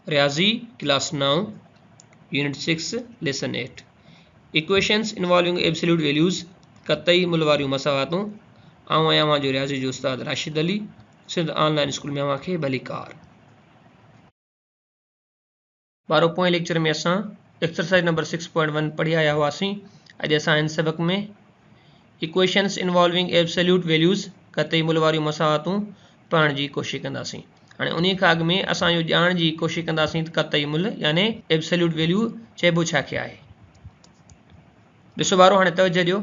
Riyazi, Class 9, Unit 6, Lesson 8. Equations involving absolute values, कतई मुल वारियूं मसावातूं। आऊं आहियां मुंहिंजो रियाज़ी जो उस्ताद राशिद अली, सिंध ऑनलाइन स्कूल में अव्हांखे भली कार। ॿारो पोएं लेक्चर में असां एक्सरसाइज नंबर 6.1 पढ़ी आया हुआसीं। अॼु असां हिन सबक में इक्वेशन्स इन्वॉल्विंग एब्सोल्यूट वैल्यूज़, कतई मुल वारियूं मसावातूं पढ़ण जी कोशिशि कंदासीं। हाणे उन खां अॻु में असां इहो ॼाणण जी कोशिशि कंदासीं त कतई मुल यानी एब्सोल्यूट वैल्यू चइबो छा खे आहे। ॾिसो ॿारो, हाणे तवजो ॾियो।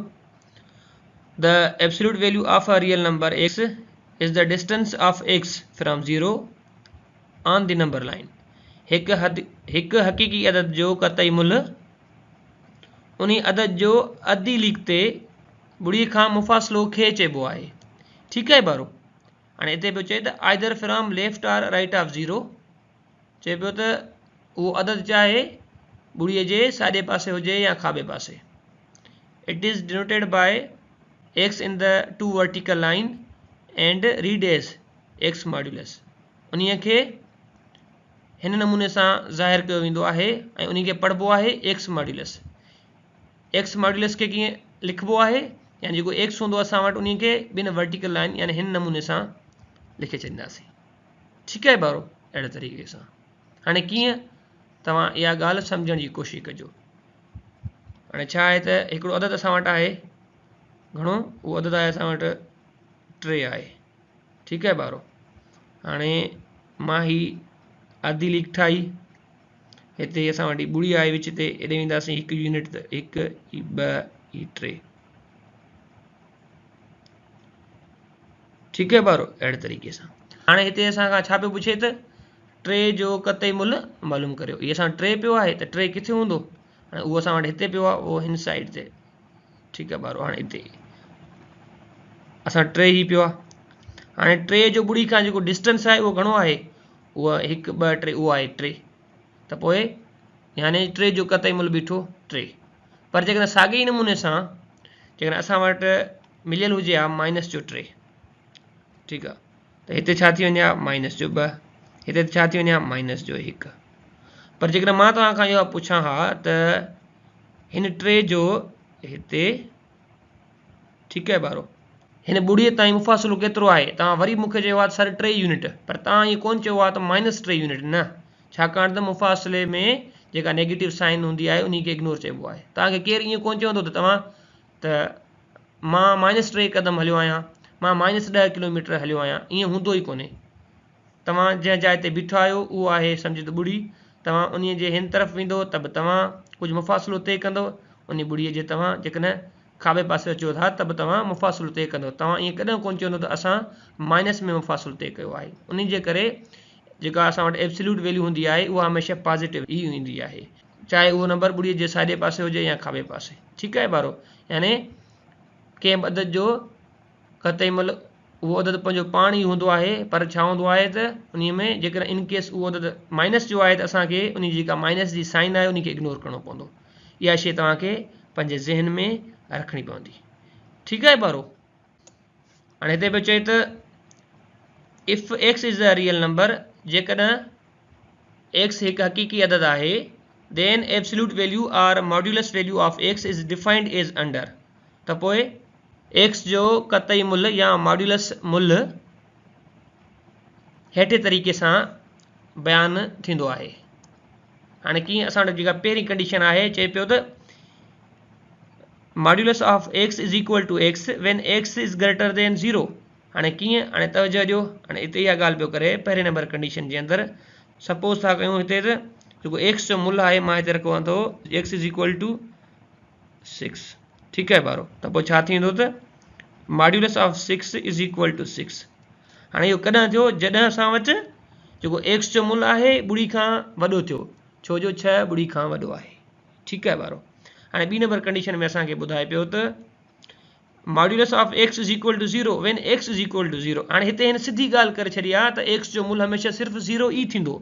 The absolute value of a real number x is the distance of x from 0 on the number line. हिकु हक़ीक़ी अदद जो कतई मुल उन अदद जो अधी लीक ते ॿुड़ी खां मुफ़ासिलो खे चइबो आहे। ठीकु आहे ॿारो। हाणे हिते पियो चए त either from left or right of 0, चए पियो त उहो अदद चाहे ॿुड़ीअ जे साॼे पासे हुजे या खाॿे पासे। It is denoted by x in the two vertical line and read as x modulus. उन्हीअ खे हिन नमूने सां ज़ाहिर कयो वेंदो आहे ऐं उन खे पढ़िबो आहे x मॉड्यूलस। x मॉड्यूलस खे कीअं लिखिबो आहे, यानी जेको x हूंदो असां वटि उन खे ॿिनि वर्टिकल लाइन यानी हिन नमूने सां लिखे छॾींदासीं। ठीकु आहे ॿारो। अहिड़े तरीक़े सां हाणे कीअं, तव्हां इहा ॻाल्हि सम्झण जी कोशिशि कजो। हाणे छा आहे त हिकिड़ो अदद असां वटि आहे, घणो उहो अदद आहे असां वटि 3 आहे। ठीकु आहे ॿारो। हाणे मां ही अधी लीक ठाही, हिते असां वटि ॿुड़ी आहे विच ते, हेॾे वेंदासीं हिकु यूनिट त 1 2 3। ठीकु आहे ॿारो। अहिड़े तरीक़े सां हाणे हिते असां खां छा पियो पुछे त 3 जो कतई मुल मालूम करियो। इहे असां 3 पियो आहे त 3 किथे हूंदो, हाणे उहो असां वटि हिते पियो आहे, उहो हिन साइड ते। ठीकु आहे ॿारो। हाणे हिते असां 3 ई पियो आहे। हाणे 3 जो ॿुड़ी खां जेको डिस्टेंस आहे उहो घणो आहे, उहा 1 2 3 उहो आहे 3। त पोइ यानी 3 जो कतई मुल बीठो 3। पर जेकॾहिं साॻे ई नमूने सां जेकॾहिं असां वटि मिलियल हुजे हा माइनस जो 3, ठीकु आहे, त हिते छा थी वञे हा माइनस जो 2, हिते छा थी वञे हा माइनस जो 1। पर जेकॾहिं मां तव्हां खां इहो पुछां हा त हिन 3 जो हिते, ठीकु आहे ॿारो, हिन ॿुड़ीअ ताईं मुफ़ासिलो केतिरो आहे, तव्हां वरी मूंखे चयो आहे 3.5 यूनिट, पर तव्हां ईअं कोन चयो आहे त -3 यूनिट न, छाकाणि त मुफ़ासिले में जेका नेगेटिव साइन हूंदी आहे उन खे इग्नोर चइबो आहे। तव्हांखे केरु ईअं कोन चवंदो त तव्हां त मां -3 क़दम हलियो आहियां, मां -10 किलोमीटर हलियो आहियां, ईअं हूंदो ई कोन्हे। तव्हां जंहिं जाइ ते बीठा आहियो उहो आहे सम्झ त ॿुड़ी, तव्हां उन जे हिन तरफ़ वेंदो त बि तव्हां कुझु मुफ़ासिलो तय कंदव, उन ॿुड़ीअ जे तव्हां जेकॾहिं खाॿे पासे अचो था त बि तव्हां मुफ़ासिलो तय कंदव। तव्हां ईअं कॾहिं कोन चवंदो त असां माइनस में मुफ़ासिलो तय कयो आहे। उन जे करे जेका असां वटि एब्सोल्यूट वैल्यू हूंदी आहे उहा हमेशह पॉज़िटिव ई ईंदी आहे, चाहे उहो नंबर ॿुड़ीअ जे साॼे पासे हुजे या खाॿे पासे। ठीकु आहे ॿारो। यानी कंहिं बि अदद जो कतई मुल उहो अदद पंहिंजो पाण ई हूंदो आहे, पर छा हूंदो आहे त उन में जेकॾहिं इन केस उहो अदद माइनस जो आहे त असांखे उन जी जेका माइनस जी साइन आहे उन खे इग्नोर करिणो पवंदो। इहा शइ तव्हांखे पंहिंजे ज़हन में रखणी पवंदी। ठीकु आहे ॿारो। हाणे हिते पियो चए त if x is a real number, जेकॾहिं एक्स हिकु हक़ीक़ी अदद आहे, then absolute value or modulus value of x is defined as under. त पोइ एक्स जो कतई मुल या मॉड्यूलस मुल हेठे तरीक़े सां बयानु थींदो आहे। हाणे कीअं, असां वटि जेका पहिरीं कंडीशन आहे, चए पियो त modulus of x is equal to x when x is greater than 0। हाणे कीअं, हाणे तवजो ॾियो। हाणे हिते इहा ॻाल्हि पियो करे पहिरें नंबर कंडीशन जे अंदरि, सपोज़ था कयूं हिते त जेको एक्स जो मुल आहे मां हिते रखो थो एक्स इज़ इक्वल टू 6। ठीकु आहे ॿारो। त पोइ छा थींदो त modulus of 6 is equal to 6। हाणे इहो कॾहिं थियो, जॾहिं असां वटि जेको एक्स जो मुल आहे ॿुड़ी खां वॾो थियो, छो जो 6 ॿुड़ी खां वॾो आहे। ठीकु आहे ॿारो। हाणे ॿी नंबर कंडीशन में असांखे ॿुधाए पियो त modulus of x is equal to 0 when x is equal to 0। हाणे हिते हिन सिधी ॻाल्हि करे छॾी आहे त एक्स जो मुल हमेशह सिर्फ़ु 0 ई थींदो,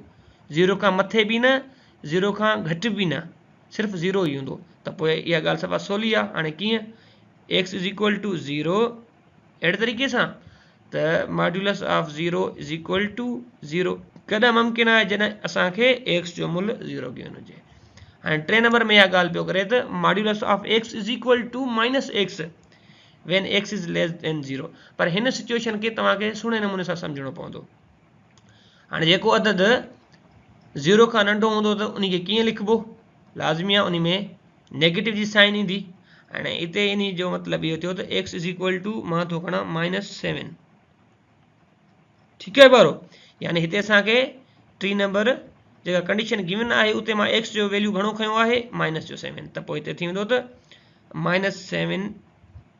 0 खां मथे बि न, 0 खां घटि बि न, सिर्फ़ु 0 ई हूंदो। त पोइ इहा ॻाल्हि सफ़ा सवली आहे। हाणे कीअं, एक्स इज़ इक्वल टू 0 अहिड़े तरीक़े सां त modulus of 0 is equal to 0। कॾहिं मुमकिन आहे जॾहिं असांखे एक्स जो मुल्ह 0 गिवन हुजे। हाणे 3 नंबर में इहा ॻाल्हि पियो करे त modulus of x is equal to minus x when x is less than 0। पर हिन सिचुएशन खे तव्हांखे सुहिणे नमूने सां सम्झणो पवंदो। हाणे जेको अदद 0 खां नंढो हूंदो त उन खे कीअं लिखिबो, लाज़मी आहे उन में नेगेटिव जी साइन ईंदी। हाणे हिते इन जो मतिलबु इहो थियो त एक्स इज़ इक्वल टू मां थो खणा -7। ठीकु आहे ॿारो, यानी हिते असांखे 3 नंबर जेका कंडीशन गिवन आहे उते मां एक्स जो वैल्यू घणो खयो आहे -7। त पोइ हिते थी वेंदो त -7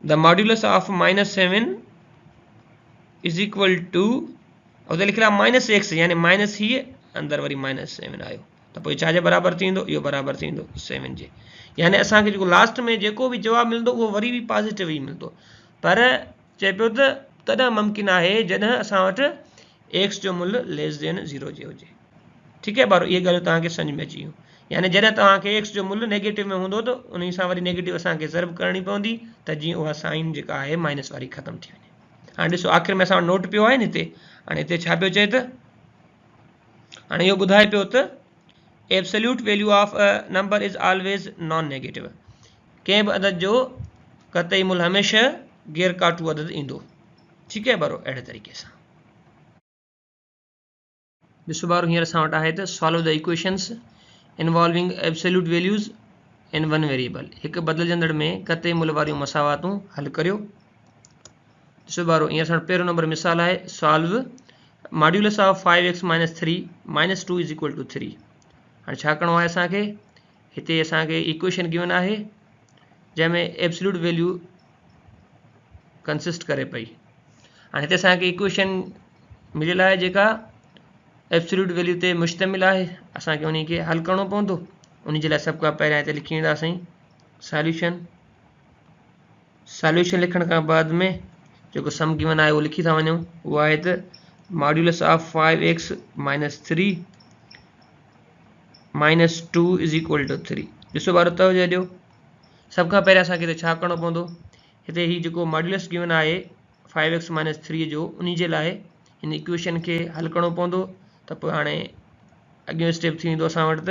the modulus of -7 is equal to उते लिखियलु आहे -x, यानी माइनस ही अंदरि वरी -7 आयो। त पोइ छाजे बराबरि थींदो, इहो बराबरि थींदो 7 जे। यानी असांखे जेको लास्ट में जेको बि जवाबु मिलंदो उहो वरी बि पॉज़िटिव ई मिलंदो। पर चए पियो त तॾहिं मुमकिन आहे जॾहिं असां वटि एक्स जो मुल्ह लेस देन 0 जे हुजे। ठीकु आहे ॿारो, इहे ॻाल्हियूं तव्हांखे सम्झ में अची वियूं। यानी जॾहिं तव्हांखे एक्स जो मुल्ह नेगेटिव में हूंदो त उन सां वरी नेगेटिव असांखे ज़र्ब करणी पवंदी त जीअं उहा साइन जेका आहे माइनस वारी ख़तमु थी वञे। हाणे ॾिसो आख़िर में असां नोट पियो आहे न हिते। हाणे हिते छा पियो चए त हाणे इहो ॿुधाए पियो त absolute value of a number is always non negative. कंहिं बि अदद जो कतई मुल्ह हमेशह गैर काटू अदद ईंदो। ठीकु आहे ॿारो, अहिड़े तरीक़े सां ॾिसो ॿारो, हींअर असां वटि आहे त solve the equations involving absolute values in one variable. हिकु बदिलजंदड़ में कतई मुल्ह वारियूं मसावातूं हल करियो। ॾिसो ॿारो, हींअर असां पहिरियों नंबर मिसाल आहे solve modulus of 5x - 3 - 2 is equal to 3। हाणे छा करिणो आहे असांखे, हिते असांखे इक्वेशन गिवन आहे जंहिंमें एब्सोल्यूट वैल्यू कंसिस्ट करे पई। हाणे हिते असांखे इक्वेशन मिलियल आहे जेका एब्सोल्यूट वैल्यू ते मुश्तमिल आहे। असांखे उन खे हल करिणो पवंदो। उन जे लाइ सभु खां पहिरियां हिते लिखी वेंदासीं सॉल्यूशन। सॉल्यूशन लिखण खां बाद में जेको सम गिवन आहे उहो लिखी था वञूं। उहो आहे त modulus of 5x - 3 - 2 is equal to 3। ॾिसो ॿारो, तवजो ॾियो, सभ खां पहिरियां असांखे हिते छा करिणो पवंदो, हिते ही जेको मॉड्यूलस गिवन आहे 5x - 3 जो उन जे लाइ हिन इक्वेशन खे हल करिणो पवंदो। त पोइ हाणे अॻियो स्टेप थी वेंदो असां वटि त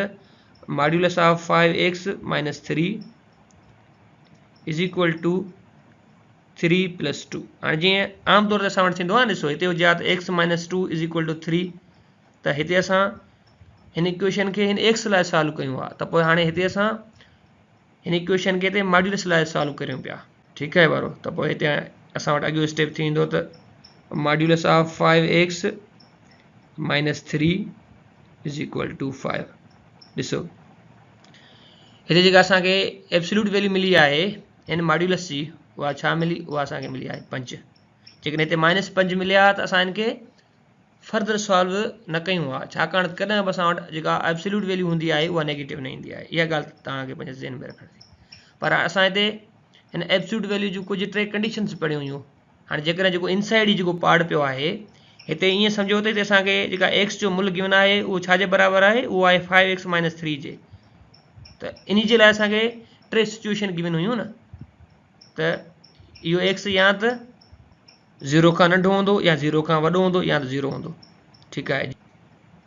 modulus of 5x - 3 is equal to 3 + 2। हाणे जीअं आमतौर ते असां वटि थींदो आहे, ॾिसो हिते हुजे हा त x - 2 इज़ इक्वल टू 3, त हिते असां हिन इक्वेशन खे हिन एक्स लाइ सॉल्व कयूं आहे। त पोइ हाणे हिते असां हिन इक्वेशन खे हिते मॉड्यूलस लाइ सॉल्व करियूं पिया। ठीकु आहे ॿारो, त पोइ हिते असां वटि अॻियो स्टेप थी वेंदो त modulus of 5x - 3 is equal to 5। ॾिसो हिते जेका असांखे एब्सोल्यूट वैल्यू मिली आहे हिन मॉड्यूलस जी, उहा छा मिली, उहा असांखे मिली आहे 5। जेकॾहिं हिते -5 मिलिया त असां हिनखे फर्दर सॉल्व न कयूं आहे, छाकाणि कॾहिं बि असां वटि जेका एब्सोल्यूट वैल्यू हूंदी आहे उहा नेगेटिव न ईंदी आहे। इहा ॻाल्हि तव्हांखे पंहिंजे ज़हन में रखणी। पर असां हिते हिन एब्सोल्यूट वैल्यू जूं कुझु 3 कंडीशन्स पढ़ियूं हुयूं। हाणे जेकॾहिं जेको इनसाइड जेको पार्ट पियो आहे हिते ईअं सम्झो त हिते असांखे जेका एक्स जो मुल्ह गिवन आहे उहो छाजे बराबरि आहे, उहो आहे 5x - 3 जे। त इन जे लाइ असांखे 3 सिचुएशन गिवन हुयूं न, त इहो एक्स या त 0 खां नंढो हूंदो या 0 खां वॾो हूंदो या त 0 हूंदो। ठीकु आहे।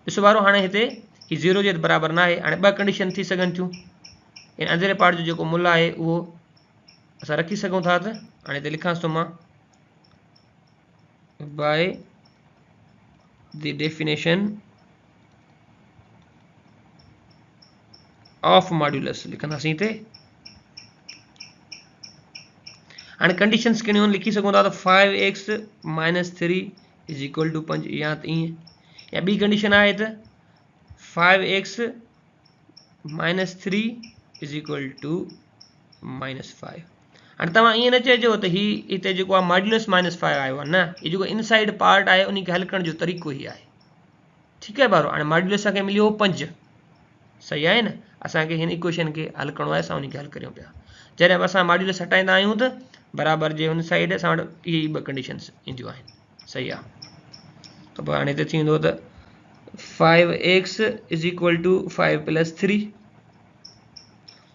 ॾिसो ॿारो, हाणे हिते ही 0 जे बराबरि न आहे। हाणे 2 कंडीशन थी सघनि थियूं। हिन अंदरे पार्ट जो जेको मुल्ह आहे उहो असां रखी सघूं था। त हाणे हिते लिखांसि थो मां by the definition of modulus लिखंदासीं हिते। हाणे कंडीशन्स कहिड़ियूं लिखी सघूं था त 5x - 3 इज़ इक्वल टू 5, या त ईअं, या ॿी कंडीशन आहे त 5x - 3 इज़ इक्वल टू -5। हाणे तव्हां ईअं न चइजो त ही हिते जेको आहे मॉड्यूलस -5 आयो आहे, न, हीउ जेको इनसाइड पार्ट आहे उन खे हल करण जो तरीक़ो ई आहे। ठीकु आहे ॿारो, हाणे मॉड्यूलस असांखे मिलियो 5, सही आहे न। असांखे हिन इक्वेशन खे हल करिणो आहे, असां उन खे हल करियूं पिया। जॾहिं बि असां मॉड्यूलस हटाईंदा आहियूं त बराबरि जे हुन साइड असां वटि इहे 2 कंडीशन्स ईंदियूं आहिनि। सही आहे। त पोइ हाणे हिते थी वेंदो त 5x इज़ इक्वल टू 5 + 3।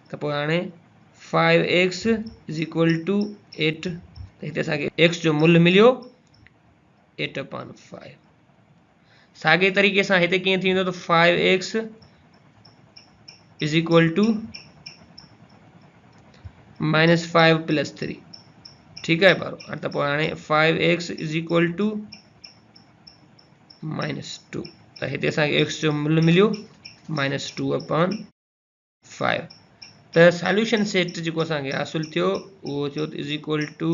त पोइ हाणे 5x इज़ इक्वल टू 8। त हिते असांखे x जो मुल्ह मिलियो 8/5। साॻे तरीक़े सां हिते कीअं थींदो त 5x इज इक्वल टू -5 + 3 ठीक है बारो। हाणे त पोइ हाणे 5x इज इक्वल टू -2 त हिते असांखे x जो मूल्य मिलियो -2/5 त सॉल्यूशन सेट जेको असांखे हासिल थियो उहो थियो इज इक्वल टू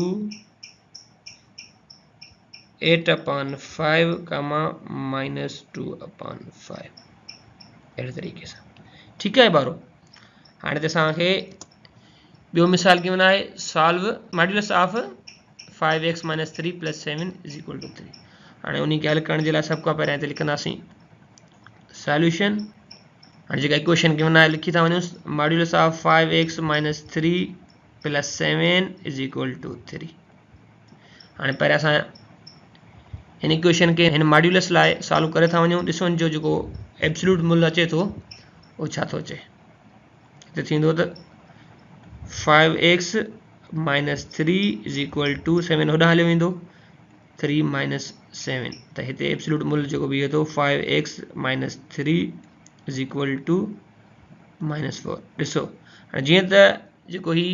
8/5 -2/5 अहिड़े तरीक़े सां ठीक है बारो। हाणे त असांखे ॿियो मिसाल कीअं आहे solve modulus of 5x - 3 + 7 is equal to 3। हाणे उन खे हल करण जे लाइ सभ खां पहिरियों हिते लिखंदासीं सॉल्यूशन। हाणे जेका इक्वेशन कीअं आहे लिखी था वञूं modulus of 5x - 3 + 7 is equal to 3। हाणे पहिरियों असां हिन इक्वेशन के हिन मॉड्यूलस लाइ सॉल्व करे था वञूं। ॾिसो जो जेको एब्सोल्यूट मूल्य अचे थो उहो छा थो अचे। हिते थींदो त 5x - 3 इज इक्वल टू 7 होॾां हलियो वेंदो 3 - 7 त हिते एब्सोल्यूट मूल्य जेको बीहे थो 5x - 3 इज इक्वल टू -4। ॾिसो हाणे जीअं त जेको ही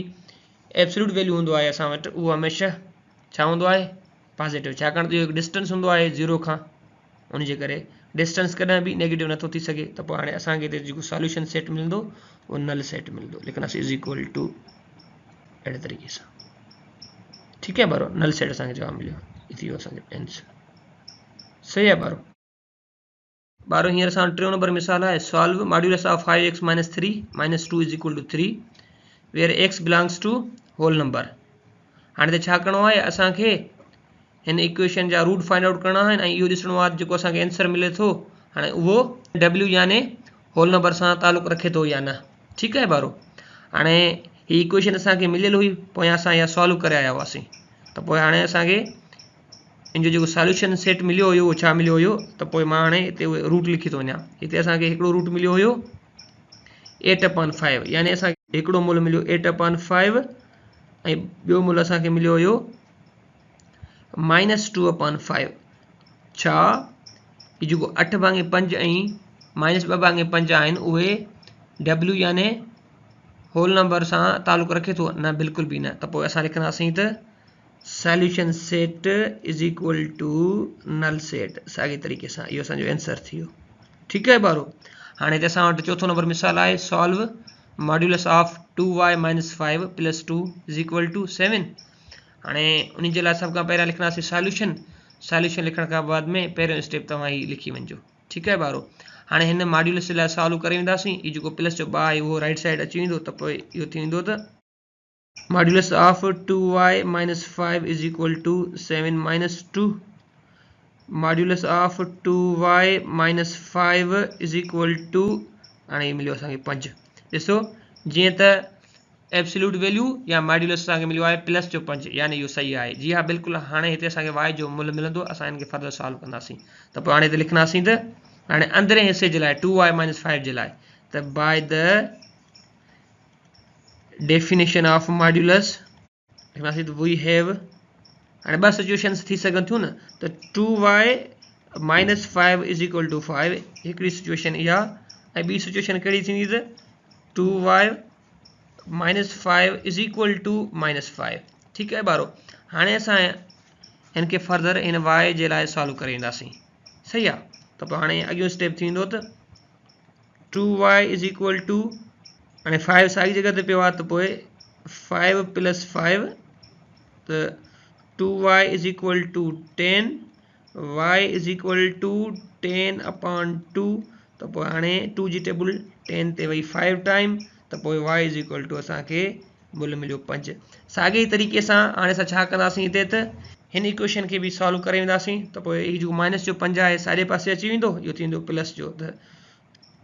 एब्सोल्यूट वैल्यू हूंदो आहे असां वटि उहो हमेशह छा हूंदो आहे पॉजिटिव, छाकाणि त इहो हिकु डिस्टेंस हूंदो आहे 0 खां, उनजे करे डिस्टेंस कॾहिं बि नेगेटिव नथो थी सघे। त पोइ हाणे असांखे हिते जेको सॉल्यूशन सेट मिलंदो उहो नल सेट मिलंदो। लिखंदासीं इज इक्वल टू अहिड़े तरीक़े सां ठीक है बारो। नल सेट असांखे जवाब मिलियो थी वियो असांजो आंसर सही है बारो। बारो हींअर असां टियों नंबर मिसाल आहे solve modulus of 5x - 3 - 2 is equal to 3 where x belongs to whole number. हाणे त छा करिणो आहे असांखे हिन इक्वेशन जा रूट फाइंड आउट करणा आहिनि ऐं इहो ॾिसणो आहे जेको असांखे आंसर मिले थो हाणे उहो w याने होल नंबर सां तालुक़ रखे थो या न ठीक है बारो। हाणे ही इक्वेशन असांखे मिलियल हुई पोयां असां इहा सॉल्व करे आया हुआसीं त पोइ हाणे असांखे इन जो जेको सॉल्यूशन सेट मिलियो हुयो उहो छा मिलियो हुयो त पोइ मां हाणे हिते उहे रूट लिखी थो वञा। हिते असांखे हिकिड़ो रूट मिलियो हुयो 8/5 यानी असांखे हिकिड़ो मूल्य मिलियो 8/5 ऐं ॿियो मूल्य असांखे मिलियो हुयो -2/5। छा ही जेको 8/5 ऐं -2/5 आहिनि उहे w याने होल नंबर सां तालुक़ रखे थो न बिल्कुल भी न। त पोइ असां लिखंदासीं त solution set is equal to null set. साॻे तरीक़े सां इहो असांजो आंसर थी वियो ठीक है बारो। हाणे हिते असां वटि चौथों नंबर मिसाल आहे solve modulus of 2y - 5 + 2 is equal to 7। हाणे उन जे लाइ सभ खां पहिरियों लिखंदासीं सॉल्यूशन। सॉल्यूशन लिखण खां बाद में पहिरियों स्टेप तव्हां ही लिखी वञिजो ठीक है बारो। हाणे हिन मॉड्यूलस जे लाइ सॉल्व करे वेंदासीं। ही जेको प्लस जो बा आहे उहो राइट साइड अची वेंदो त पोइ इहो थी वेंदो त modulus of 2y - 5 is equal to 7 - 2 modulus of 2y - 5 is equal to हाणे मिलियो असांखे 5। ॾिसो जीअं त एब्सोल्यूट वैल्यू या मॉड्यूलस असांखे मिलियो आहे प्लस जो 5 यानी इहो सही आहे। जी हाँ बिल्कुलु। हाणे हिते असांखे y जो मूल्य मिलंदो असां हिन खे फर्दर सॉल्व कंदासीं त पोइ हाणे हिते लिखंदासीं त हाणे अंदरें हिसे जे लाइ 2y - 5 जे लाइ त by the definition of modulus लिखंदासीं त वी हैव हाणे ॿ सिचुएशन्स थी सघनि थियूं न त 2y - 5 इज इक्वल टू 5 हिकिड़ी सिचुएशन इहा ऐं ॿी सिचुएशन कहिड़ी थींदी त 2y - 5 इज इक्वल टू -5 ठीक है बारो। हाणे असां हिन खे फर्दर हिन y जे लाइ सॉल्व करे ईंदासीं सही आहे। त पोइ हाणे अॻियो स्टेप थींदो त 2y इज इक्वल टू हाणे 5 साॻी जॻह ते पियो आहे त पोइ 5 + 5 त 2y is equal to 10 y is equal to 10/2 त पोइ हाणे 2 जी टेबल 10 ते वई 5 टाइम त पोइ y इज इक्वल टू असांखे मूल्य मिलियो 5। साॻे तरीक़े सां हाणे असां छा कंदासीं हिते त हिन इक्वेशन खे बि सॉल्व करे वेंदासीं त पोइ हीउ जेको माइनस जो 5 आहे साॼे पासे अची वेंदो इहो थींदो प्लस जो त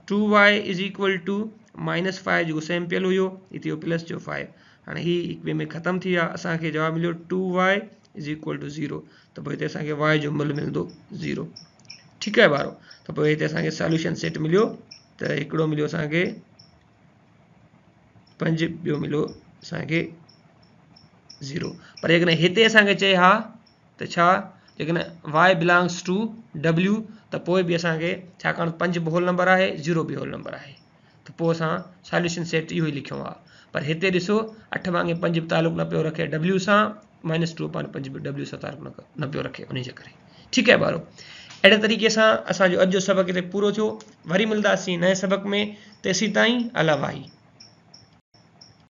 2y इज इक्वल टू -5 जेको सेम पियल हुयो इहो थी वियो प्लस जो 5। हाणे ही हिक ॿिए में ख़तमु थी विया असांखे जवाबु मिलियो 2y इज इक्वल टू 0 त पोइ हिते असांखे y जो मूल्य मिलंदो 0 ठीक है बारो। त पोइ हिते असांखे सॉल्यूशन सेट मिलियो त हिकिड़ो मिलियो असांखे 5 ॿियो मिलियो असांखे 0। पर जेकॾहिं हिते असांखे चए हा त छा जेकॾहिं y बिलोंग्स टू w त पोइ बि असांखे छाकाणि 5 बि होल नंबर आहे 0 बि होल नंबर आहे त पोइ असां सॉल्यूशन सेट इहो ई लिखियो आहे। पर हिते ॾिसो 8 भाङे 5 बि तालुक न पियो रखे W सां, -2/5 बि W सां तालुक न पियो रखे, उन जे करे। ठीकु आहे ॿारो, अहिड़े तरीक़े सां असांजो अॼु जो सबक़ हिते पूरो थियो। वरी मिलंदासीं नए सबक़ में, तेसीं ताईं अला भाई।